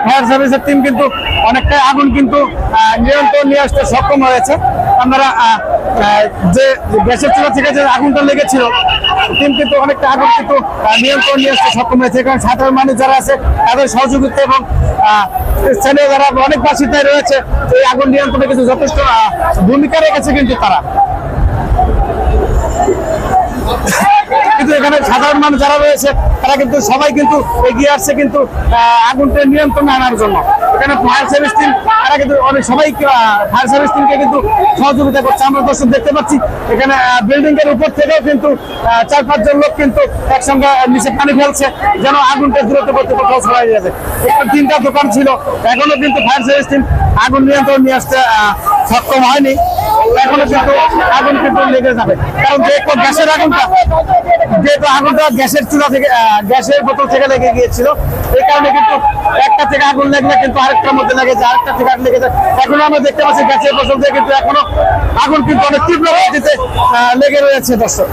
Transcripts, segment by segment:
Fire সার্ভিসের team কিন্তু অনেকটাই আগুন কিন্তু নিয়ন্ত্রণ নিয়ে আসতে সক্ষম হয়েছে। আমরা যে গ্যাসের চুলা থেকে যে আগুনটা লেগেছিল টিম কিন্তু অনেকটা আগুন কিন্তু নিয়ন্ত্রণ নিয়ে আসতে সক্ষম হয়েছে। কারণ সাধারণ মানুষ যারা আছে তাদের সহযোগিতা এবং স্থানীয় যারা অনেক বাসিন্দায় রয়েছে এই আগুন নিয়ন্ত্রণে কিন্তু যথেষ্ট ভূমিকা রেখেছে কিন্তু তারা। কিন্তু এখানে সাধারণ মানুষ যারা রয়েছে তারা কিন্তু সবাই কিন্তু এগিয়ে আসছে কিন্তু আগুনকে নিয়ন্ত্রণে আনার জন্য। এখানে ফায়ার সার্ভিস টিম তারা কিন্তু অনেক সবাই ফায়ার সার্ভিস টিমকে কিন্তু সহযোগিতা করছে। আমরা দর্শক দেখতে পাচ্ছি এখানে বিল্ডিং এর উপর থেকেও কিন্তু 4-5 জন লোক কিন্তু একসঙ্গে নিচে পানি ফেলছে যেন আগুনটা দূরত্ব করতে কোথাও ছড়াই যাবে। এখানে 3টা দোকান ছিল, এখনো কিন্তু ফায়ার সার্ভিস টিম আগুন নিয়ন্ত্রণ নিয়ে আসতে সক্ষম হয়নি। এখনো কিন্তু আগুন কিন্তু লেগে যাবে, কারণ যেহেতু গ্যাসের আগুনটা গ্যাসের চুলা থেকে গ্যাসের বোতল থেকে লেগে গিয়েছিল, এই কারণে কিন্তু একটা থেকে আগুন লাগলে কিন্তু আরেকটার মধ্যে লেগে যায়, আরেকটা থেকে আগুন লেগে যায়। এখনো আমরা দেখতে পাচ্ছি গ্যাসের বোতল থেকে কিন্তু এখনো আগুন কিন্তু অনেক তীব্র গতিতে লেগে রয়েছে। দর্শক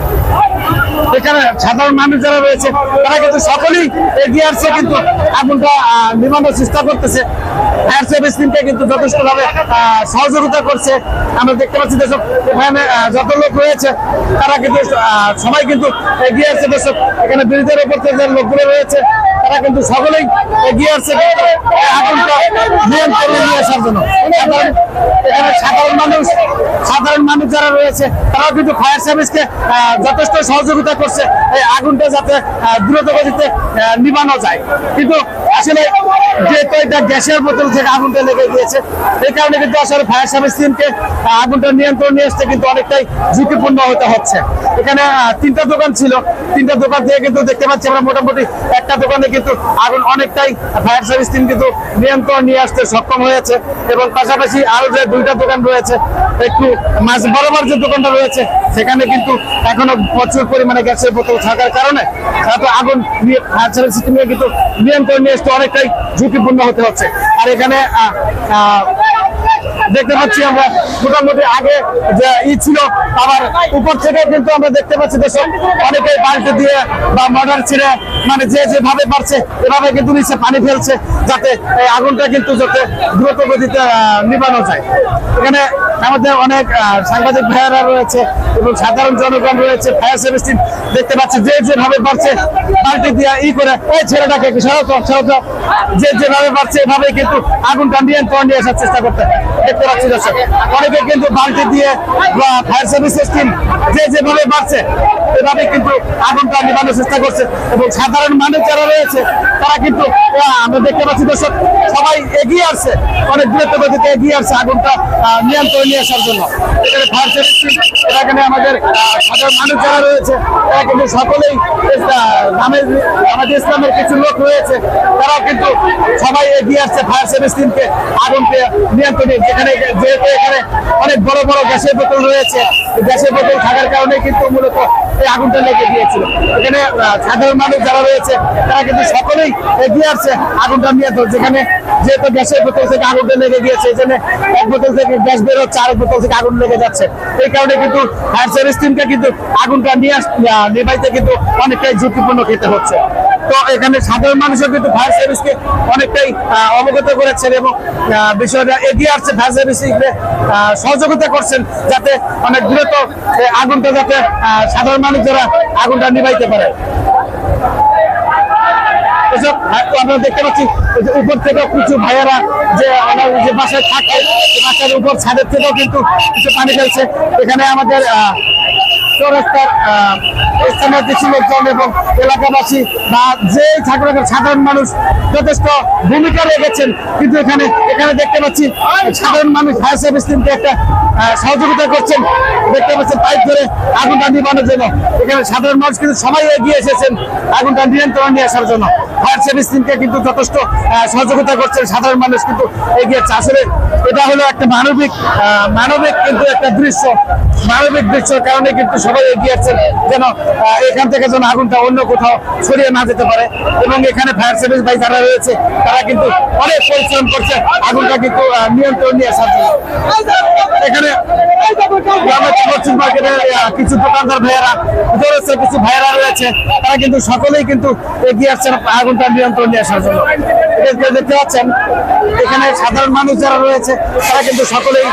এখানে সাধারণ মানুষ যারা রয়েছে তারা কিন্তু সকলেই এগিয়ে আসছে কিন্তু আগুনটা নিভানোর চেষ্টা করতেছে। ফায়ার সার্ভিস টিমকে কিন্তু যথেষ্ট ভাবে সহযোগিতা করছে। আমরা দেখতে পাচ্ছি দর্শক এখানে যত লোক রয়েছে তারা কিন্তু সবাই কিন্তু এগিয়ে আসছে। দর্শক এখানে ব্রিজের উপর থেকে যে লোকগুলো রয়েছে তারা কিন্তু সকলেই এগিয়ে আসছে আগুনটা নিয়ন্ত্রণে নিয়ে আসার জন্য। এখানে সাধারণ মানুষ যারা রয়েছে তারাও কিন্তু ফায়ার সার্ভিসকে যথেষ্ট সহযোগিতা করছে এই আগুনটা যাতে দ্রুত গতিতে নিভানো যায়। কিন্তু আসলে যেহেতু এটা গ্যাসের বোতল থেকে আগুনটা লেগে গিয়েছে এই কারণে কিন্তু আসলে ফায়ার সার্ভিস টিমকে আগুনটা নিয়ন্ত্রণ নিয়ে আসতে কিন্তু অনেকটাই ঝুঁকিপূর্ণ হতে হচ্ছে। এখানে 3টা দোকান ছিল, 3টা দোকান থেকে কিন্তু দেখতে পাচ্ছি আমরা মোটামুটি একটা দোকানে কিন্তু আগুন অনেকটাই ফায়ার সার্ভিস টিম কিন্তু নিয়ন্ত্রণ নিয়ে আসতে সক্ষম হয়েছে। এবং পাশাপাশি আরো যে 2টা দোকান রয়েছে একটু মাঝ বরাবর যে দোকানটা রয়েছে সেখানে কিন্তু এখনো প্রচুর পরিমাণে গ্যাসের বোতল থাকার কারণে আগুন নিয়ে ফায়ার সার্ভিস টিমকে কিন্তু নিয়ন্ত্রণ নিয়ে আসতে অনেকটাই ঝুঁকিপূর্ণ হতে হচ্ছে। আর এখানে দেখতে পাচ্ছি আমরা মোটামুটি আগে যে ছিল আবার উপর থেকে কিন্তু আমরা দেখতে পাচ্ছি দর্শক অনেকেই বালতি দিয়ে বা মোটর ছিঁড়ে মানে যে যেভাবে পারছে এভাবে কিন্তু নিচে পানি ফেলছে যাতে এই আগুনটা কিন্তু যাতে দ্রুত গতিতে নিভানো যায়। এখানে আমাদের অনেক সাংবাদিক ভাইয়েরা রয়েছে এবং সাধারণ জনগণ রয়েছে। ফায়ার সার্ভিস টিম দেখতে পাচ্ছি যে যেভাবে পারছে বালতি দিয়ে করে ওই ছেলেটাকে যে যেভাবে পারছে এভাবে কিন্তু আগুনটা নিয়ন্ত্রণ নিয়ে আসার চেষ্টা করতে দেখতে পাচ্ছি দর্শক। অনেকে কিন্তু বালতি দিয়ে ফায়ার সার্ভিস টিম যে যেভাবে পারছে এভাবে কিন্তু আগুনটা নিভানোর চেষ্টা করছে। এবং সাধারণ মানুষ যারা রয়েছে তারা কিন্তু আমরা দেখতে পাচ্ছি দর্শক সবাই এগিয়ে আসছে, অনেক দ্রুত গতিতে এগিয়ে আসছে আগুনটা নিয়ন্ত্রণ নিয়ে আসার জন্য। এখানে ফায়ার সার্ভিস টিম এখানে আমাদের সাধারণ মানুষ যারা রয়েছে তারা কিন্তু সকলেই আমাদের ইসলামের কিছু লোক রয়েছে তারাও কিন্তু সবাই এগিয়ে আসছে ফায়ার সার্ভিস টিমকে আগুনকে নিয়ন্ত্রণে। যেখানে যেহেতু এখানে অনেক বড় বড় গ্যাসের বোতল রয়েছে, গ্যাসের বোতল থাকার কারণে কিন্তু মূলত এই আগুনটা লেগে গিয়েছিল। এখানে সাধারণ মানুষ যারা রয়েছে তারা কিন্তু সকলেই এগিয়ে আসছে আগুনটা নিয়ন্ত্রণ। যেখানে যেহেতু গ্যাসের বোতল থেকে আগুনটা লেগে গিয়েছে এই জন্য এক বোতল থেকে গ্যাস বেরোচ্ছে, আরেক বোতল থেকে আগুন লেগে যাচ্ছে। এই কারণে কিন্তু ফায়ার সার্ভিস টিমকে কিন্তু আগুনটা নিভাইতে কিন্তু অনেকটাই ঝুঁকিপূর্ণ খেতে হচ্ছে। তো এখানে সাধারণ মানুষও কিন্তু ফায়ার সার্ভিসকে অনেকটাই অবগত করেছেন এবং বিষয়টা এগিয়ে আসছে। ফায়ার সার্ভিস সহযোগিতা করছেন যাতে অনেক দ্রুত আগুনটা যাতে সাধারণ মানুষ যারা আগুনটা নিভাইতে পারে। আমরা দেখতে পাচ্ছি উপর থেকে কিছু ভাইয়েরা যে বাসায় থাকে বাসার উপর ছাদের থেকেও কিন্তু কিছু পানি ফেলছে। এখানে আমাদের চৌরাস্তার স্থানীয় কিছু লোকজন এবং এলাকাবাসী বা যে সাধারণ মানুষ যথেষ্ট ভূমিকা রেখেছেন। কিন্তু এখানে দেখতে পাচ্ছি সাধারণ মানুষ ফায়ার সার্ভিস টিমকে একটা সহযোগিতা করছেন। দেখতে পাচ্ছেন পাইপ ধরে আগুনটা নিভানোর জন্য। এখানে সাধারণ মানুষ কিন্তু সবাই এগিয়ে এসেছেন আগুনটা নিয়ন্ত্রণ নিয়ে আসার জন্য। ফায়ার সার্ভিস টিমকে কিন্তু যথেষ্ট সহযোগিতা করছেন সাধারণ মানুষ কিন্তু এগিয়েছে। আসলে এটা হলো একটা মানবিক কিন্তু একটা দৃশ্য, মানবিক দৃশ্যের কারণে কিন্তু সবাই এগিয়ে আসছেন যেন এখান থেকে যেন আগুনটা অন্য কোথাও ছড়িয়ে না যেতে পারে। এবং এখানে ফায়ার সার্ভিস ভাই যারা রয়েছে তারা কিন্তু অনেক পরিশ্রম করছে আগুনটা কিন্তু নিয়ন্ত্রণ নিয়ে আসার জন্য। এখানে পশ্চিম মার্কেটের কিছু দোকানদার ভাইয়েরা রয়েছে, কিছু ভাইয়েরা রয়েছে, তারা কিন্তু সকলেই কিন্তু এগিয়ে আসছেন আগুনটা নিয়ন্ত্রণ নিয়ে আসার জন্য। দেখতে পাচ্ছেন এখানে সাধারণ মানুষ যারা রয়েছে তারা কিন্তু সকলেই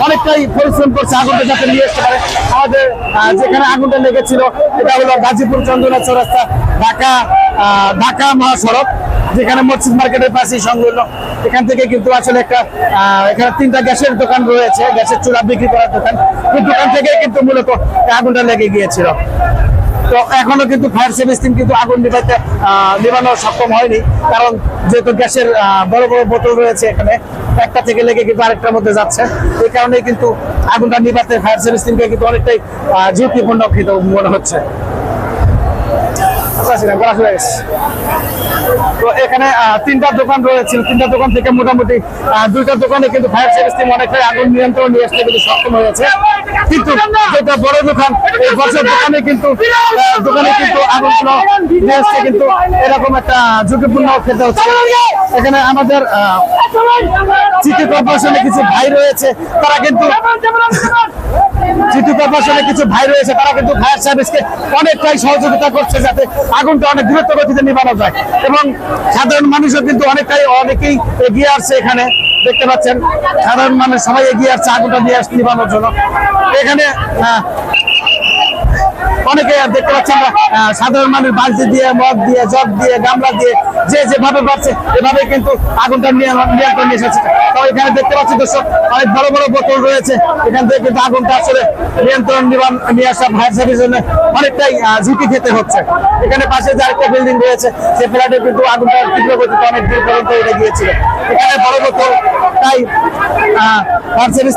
অনেকটাই পরিশ্রম করছে আগুনটা যাতে নিয়ে আসতে পারে। আমাদের যেখানে আগুনটা লেগেছিল এটা হলো গাজীপুর চন্দনা চৌরাস্তা ঢাকা মহাসড়ক, যেখানে মসজিদ মার্কেটের পাশেই সংলগ্ন। এখান থেকে কিন্তু আসলে একটা এখানে 3টা গ্যাসের দোকান রয়েছে, গ্যাসের চুলা বিক্রি করার দোকান। ওই দোকান থেকে কিন্তু মূলত আগুনটা লেগে গিয়েছিল। তো এখনো কিন্তু ফায়ার সার্ভিস টিম কিন্তু আগুন নিভানো সক্ষম হয়নি, কারণ যেহেতু গ্যাসের বড় বড় বোতল রয়েছে এখানে, একটা থেকে লেগে কিন্তু আরেকটার মধ্যে যাচ্ছে। এই কারণে কিন্তু আগুনটা নিভাতে ফায়ার সার্ভিস টিমকে কিন্তু অনেকটাই ঝুঁকিপূর্ণ মনে হচ্ছে। তো এখানে 3টা দোকান রয়েছে, 3টা দোকান থেকে মোটামুটি 2টা দোকানে কিন্তু ফায়ার সার্ভিস টিম অনেকটাই আগুন নিয়ন্ত্রণ নিয়ে আসতে কিন্তু সক্ষম হয়েছে। কিন্তু যেটা বড় দোকান, এই বড় দোকানে কিন্তু আগুনগুলো নিয়ে আসতে কিন্তু এরকম একটা ঝুঁকিপূর্ণ খেতে হচ্ছে। এখানে আমাদের সিটি কর্পোরেশনে কিছু ভাই রয়েছে, তারা কিন্তু ফায়ার সার্ভিসকে অনেকটাই সহযোগিতা করছে যাতে আগুনটা অনেক দ্রুত গতিতে নিভানো যায়। এবং সাধারণ মানুষও কিন্তু অনেকেই এগিয়ে আসছে। এখানে দেখতে পাচ্ছেন সাধারণ মানুষ সবাই এগিয়ে আসছে আগুনটা নিভানোর জন্য। এখানে অনেকে দেখতে পাচ্ছেন সাধারণ মানুষ বালতি দিয়ে, মগ দিয়ে, জগ দিয়ে, গামলা দিয়ে যে যেভাবে পারছে এভাবে কিন্তু আগুনটা নিয়ন্ত্রণ নিয়ে এসেছে। তো এখানে দেখতে পাচ্ছি দর্শক অনেক বড় বড় বোতল রয়েছে, এখান থেকে কিন্তু আগুনটা আসলে নিয়ন্ত্রণ নিয়ে আসা ফায়ার সার্ভিসের জন্য অনেকটাই ঝুঁকি খেতে হচ্ছে। এখানে পাশে যে আরেকটা বিল্ডিং রয়েছে সে ফ্ল্যাটে কিন্তু আগুনটা তীব্র গতিতে অনেক দূর পর্যন্ত উঠে গিয়েছিল। এখানে বড় বোতল তাই ফায়ার সার্ভিস